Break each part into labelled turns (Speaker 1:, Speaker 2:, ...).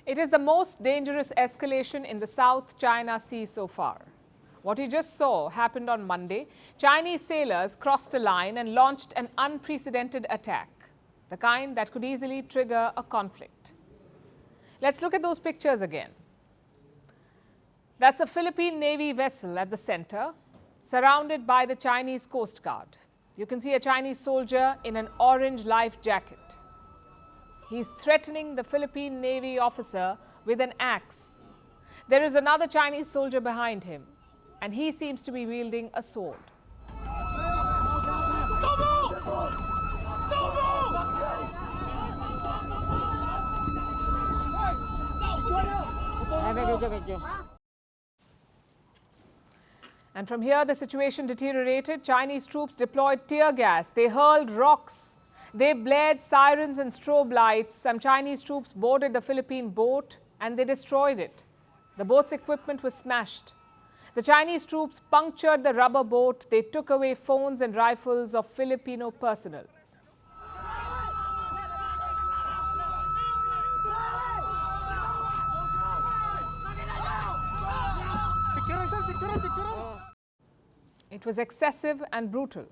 Speaker 1: It is the most dangerous escalation in the South China Sea so far. What you just saw happened on Monday. Chinese sailors crossed a line and launched an unprecedented attack, the kind that could easily trigger a conflict. Let's look at those pictures again. That's a Philippine Navy vessel at the center, surrounded by the Chinese Coast Guard. You can see a Chinese soldier in an orange life jacket. He's threatening the Philippine Navy officer with an axe. There is another Chinese soldier behind him, and he seems to be wielding a sword. And from here, the situation deteriorated. Chinese troops deployed tear gas. They hurled rocks. They blared sirens and strobe lights. Some Chinese troops boarded the Philippine boat and they destroyed it. The boat's equipment was smashed. The Chinese troops punctured the rubber boat. They took away phones and rifles of Filipino personnel. It was excessive and brutal.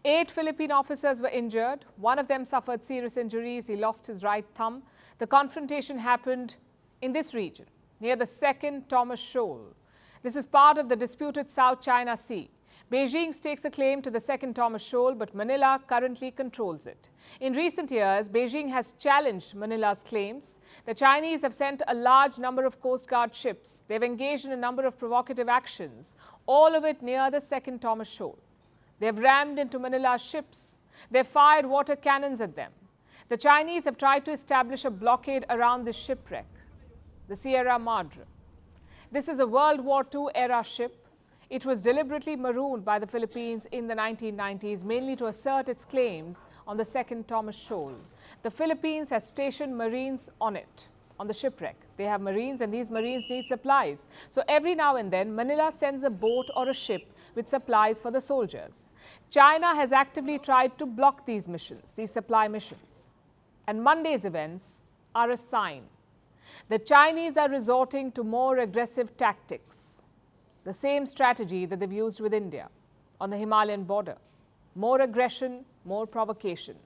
Speaker 1: 8 Philippine officers were injured. One of them suffered serious injuries. He lost his right thumb. The confrontation happened in this region, near the Second Thomas Shoal. This is part of the disputed South China Sea. Beijing stakes a claim to the Second Thomas Shoal, but Manila currently controls it. In recent years, Beijing has challenged Manila's claims. The Chinese have sent a large number of Coast Guard ships. They've engaged in a number of provocative actions, all of it near the Second Thomas Shoal. They've rammed into Manila's ships. They've fired water cannons at them. The Chinese have tried to establish a blockade around this shipwreck, the Sierra Madre. This is a World War II era ship. It was deliberately marooned by the Philippines in the 1990s, mainly to assert its claims on the Second Thomas Shoal. The Philippines has stationed Marines on it, on the shipwreck. They have Marines, and these Marines need supplies. So every now and then, Manila sends a boat or a ship with supplies for the soldiers. China has actively tried to block these missions, these supply missions. And Monday's events are a sign. The Chinese are resorting to more aggressive tactics. The same strategy that they've used with India on the Himalayan border. More aggression, more provocation.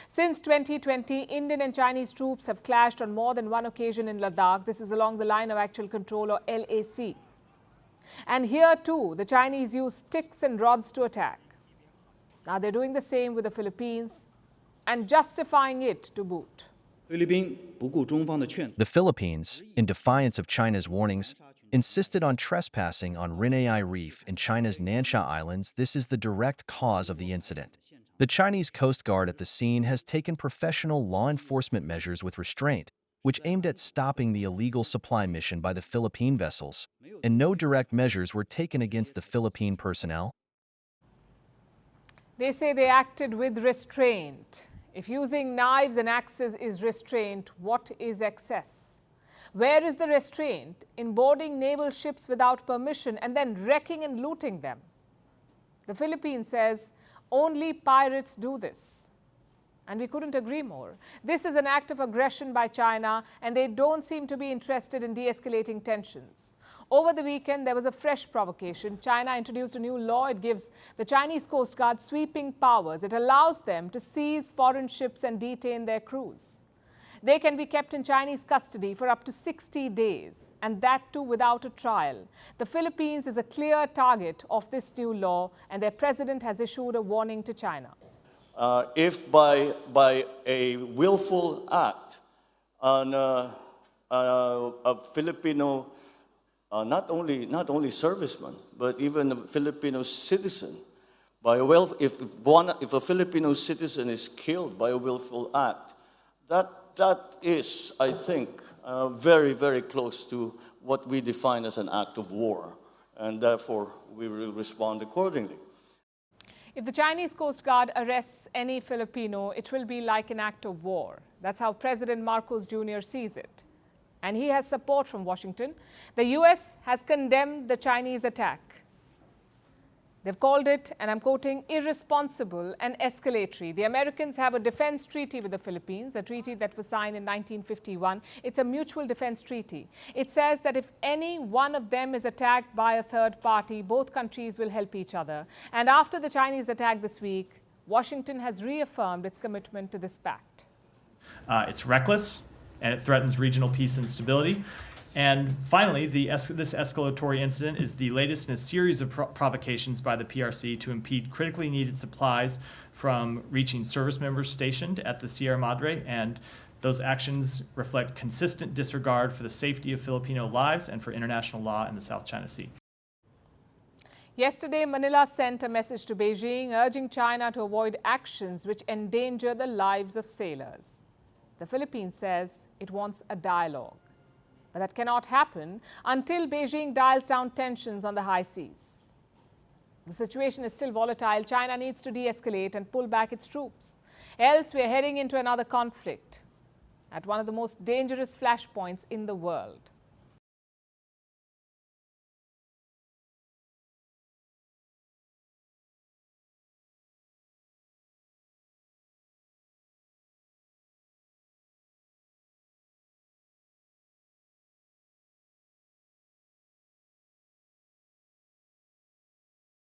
Speaker 1: Since 2020, Indian and Chinese troops have clashed on more than one occasion in Ladakh. This is along the line of actual control, or LAC. And here too, the Chinese use sticks and rods to attack. Now they're doing the same with the Philippines and justifying it to boot.
Speaker 2: The Philippines, in defiance of China's warnings, insisted on trespassing on Rinai Reef in China's Nansha Islands. This is the direct cause of the incident. The Chinese Coast Guard at the scene has taken professional law enforcement measures with restraint, which aimed at stopping the illegal supply mission by the Philippine vessels, and no direct measures were taken against the Philippine personnel.
Speaker 1: They say they acted with restraint. If using knives and axes is restraint, what is excess? Where is the restraint in boarding naval ships without permission and then wrecking and looting them? The Philippines says only pirates do this. And we couldn't agree more. This is an act of aggression by China, and they don't seem to be interested in de-escalating tensions. Over the weekend, there was a fresh provocation. China introduced a new law. It gives the Chinese Coast Guard sweeping powers. It allows them to seize foreign ships and detain their crews. They can be kept in Chinese custody for up to 60 days, and that too without a trial. The Philippines is a clear target of this new law, and their president has issued a warning to China.
Speaker 3: If by a willful act on a Filipino, not only serviceman, but even a Filipino citizen, if a Filipino citizen is killed by a willful act, that is, I think, very, very close to what we define as an act of war, and therefore we will respond accordingly.
Speaker 1: If the Chinese Coast Guard arrests any Filipino, it will be like an act of war. That's how President Marcos Jr. sees it. And he has support from Washington. The U.S. has condemned the Chinese attack. They've called it, and I'm quoting, irresponsible and escalatory. The Americans have a defense treaty with the Philippines, a treaty that was signed in 1951. It's a mutual defense treaty. It says that if any one of them is attacked by a third party, both countries will help each other. And after the Chinese attack this week, Washington has reaffirmed its commitment to this pact.
Speaker 4: It's reckless, and it threatens regional peace and stability. And finally, this escalatory incident is the latest in a series of provocations by the PRC to impede critically needed supplies from reaching service members stationed at the Sierra Madre, and those actions reflect consistent disregard for the safety of Filipino lives and for international law in the South China Sea.
Speaker 1: Yesterday, Manila sent a message to Beijing urging China to avoid actions which endanger the lives of sailors. The Philippines says it wants a dialogue. But that cannot happen until Beijing dials down tensions on the high seas. The situation is still volatile. China needs to de-escalate and pull back its troops. Else, we are heading into another conflict at one of the most dangerous flashpoints in the world.